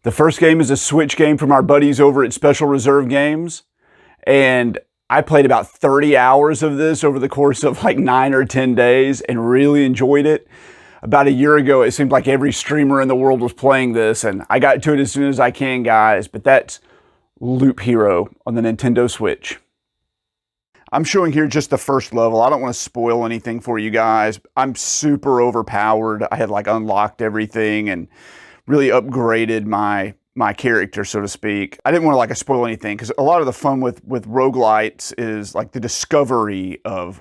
The first game is a Switch game from our buddies over at Special Reserve Games, and I played about 30 hours of this over the course of like 9 or 10 days and really enjoyed it. About a year ago, it seemed like every streamer in the world was playing this, and I got to it as soon as I can, guys, but that's Loop Hero on the Nintendo Switch. I'm showing here just the first level. I don't want to spoil anything for you guys. I'm super overpowered. I had like unlocked everything and really upgraded my character, so to speak. I didn't want to like spoil anything because a lot of the fun with roguelites is like the discovery of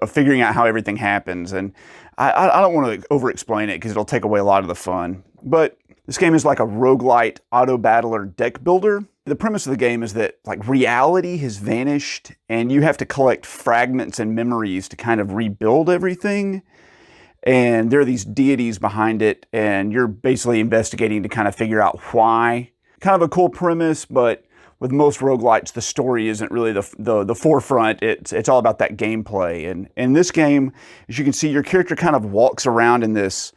figuring out how everything happens. And I don't want to over explain it because it'll take away a lot of the fun. But this game is like a roguelite auto battler deck builder. The premise of the game is that like reality has vanished and you have to collect fragments and memories to kind of rebuild everything. And there are these deities behind it, and you're basically investigating to kind of figure out why. Kind of a cool premise, but with most roguelites, the story isn't really the forefront. It's all about that gameplay. And in this game, as you can see, your character kind of walks around in this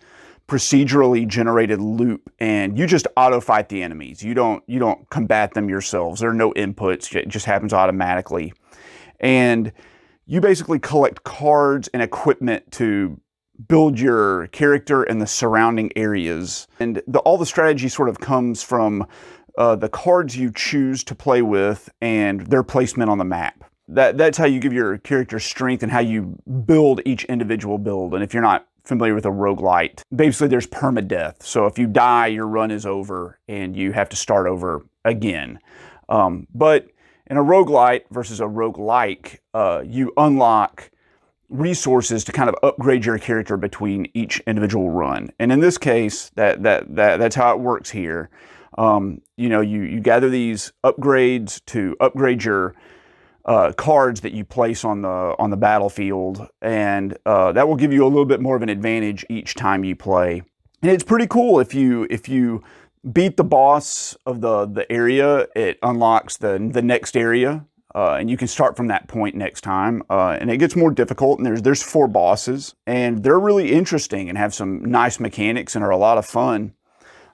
procedurally generated loop, and you just auto fight the enemies. You don't combat them yourselves. There are no inputs. It just happens automatically. And you basically collect cards and equipment to build your character and the surrounding areas. And all the strategy sort of comes from the cards you choose to play with and their placement on the map. That's how you give your character strength and how you build each individual build. And if you're not familiar with a roguelite, basically there's permadeath. So if you die, your run is over and you have to start over again. But in a roguelite versus a roguelike, you unlock resources to kind of upgrade your character between each individual run. And in this case, that's how it works here. You gather these upgrades to upgrade your cards that you place on the battlefield, and that will give you a little bit more of an advantage each time you play. And it's pretty cool if you beat the boss of the area, it unlocks the next area. And you can start from that point next time. And it gets more difficult, and there's 4 bosses, and they're really interesting and have some nice mechanics and are a lot of fun.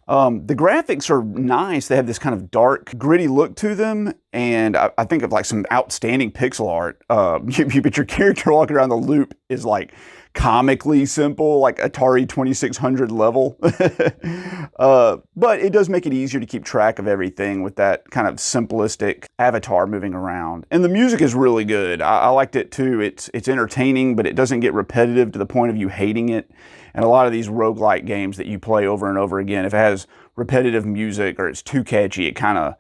The graphics are nice. They have this kind of dark, gritty look to them, and I think of like some outstanding pixel art. But your character walking around the loop is like comically simple, like Atari 2600 level. But it does make it easier to keep track of everything with that kind of simplistic avatar moving around. And the music is really good. I liked it too. It's entertaining, but it doesn't get repetitive to the point of you hating it. And a lot of these roguelike games that you play over and over again, if it has repetitive music or it's too catchy, it kind of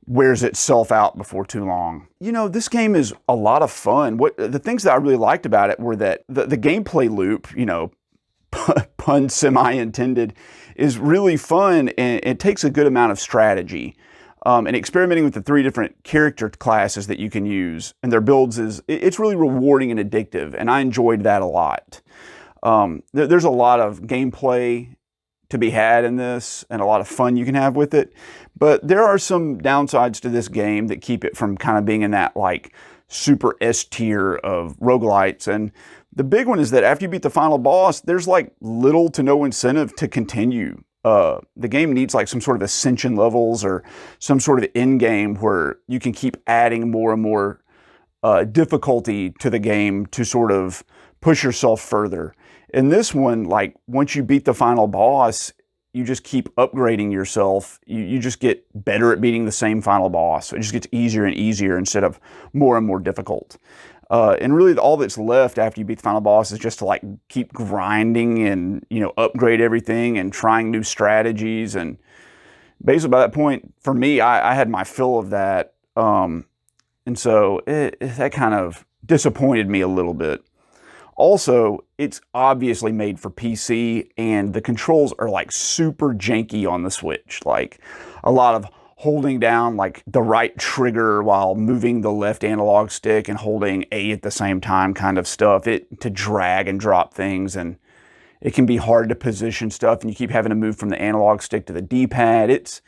wears itself out before too long. You know, this game is a lot of fun. The things that I really liked about it were that the gameplay loop, pun semi-intended, is really fun, and it takes a good amount of strategy. And experimenting with the 3 different character classes that you can use and their builds it's really rewarding and addictive, and I enjoyed that a lot. There's a lot of gameplay to be had in this and a lot of fun you can have with it. But there are some downsides to this game that keep it from kind of being in that like super S tier of roguelites. And the big one is that after you beat the final boss, there's like little to no incentive to continue. The game needs like some sort of ascension levels or some sort of end game where you can keep adding more and more difficulty to the game to sort of push yourself further. In this one, like once you beat the final boss, you just keep upgrading yourself. You just get better at beating the same final boss. It just gets easier and easier instead of more and more difficult. And really all that's left after you beat the final boss is just to like keep grinding and, upgrade everything and trying new strategies. And basically by that point, for me, I had my fill of that. And so that kind of disappointed me a little bit. Also, it's obviously made for PC, and the controls are like super janky on the Switch. Like a lot of holding down like the right trigger while moving the left analog stick and holding A at the same time kind of stuff. To drag and drop things, and it can be hard to position stuff, and you keep having to move from the analog stick to the D-pad. It's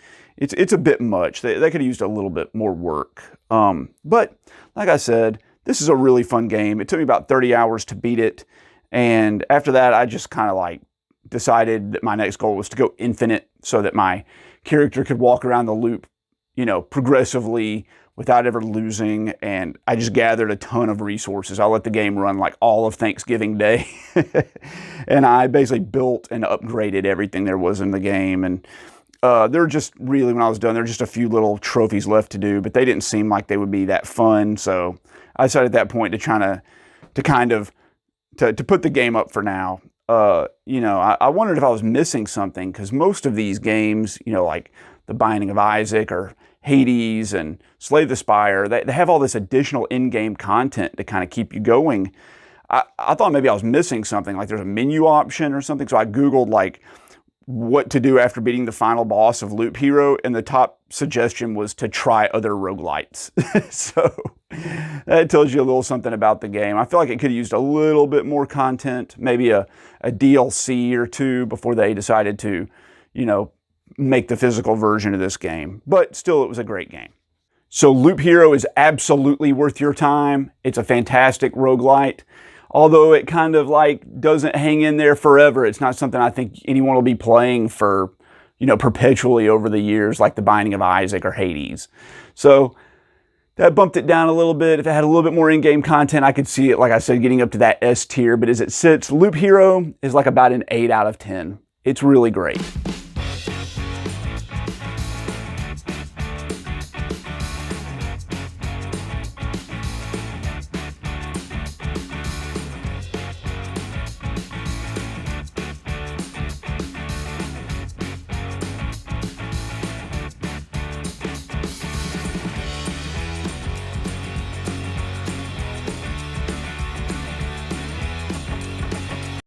a bit much. They could have used a little bit more work. But like I said, this is a really fun game. It took me about 30 hours to beat it. And after that, I just kind of like decided that my next goal was to go infinite so that my character could walk around the loop, progressively without ever losing. And I just gathered a ton of resources. I let the game run like all of Thanksgiving Day. And I basically built and upgraded everything there was in the game. And there were just really, when I was done, there were just a few little trophies left to do, but they didn't seem like they would be that fun. So I decided at that point to put the game up for now. I wondered if I was missing something, because most of these games, like The Binding of Isaac or Hades and Slay the Spire, they have all this additional in-game content to kind of keep you going. I thought maybe I was missing something, like there's a menu option or something. So I Googled like what to do after beating the final boss of Loop Hero, and the top suggestion was to try other roguelites. So that tells you a little something about the game. I feel like it could have used a little bit more content, maybe a DLC or two before they decided to, make the physical version of this game. But still, it was a great game. So Loop Hero is absolutely worth your time. It's a fantastic roguelite. Although it kind of like doesn't hang in there forever. It's not something I think anyone will be playing for, perpetually over the years, like The Binding of Isaac or Hades. So that bumped it down a little bit. If it had a little bit more in-game content, I could see it, like I said, getting up to that S tier. But as it sits, Loop Hero is like about an 8 out of 10. It's really great.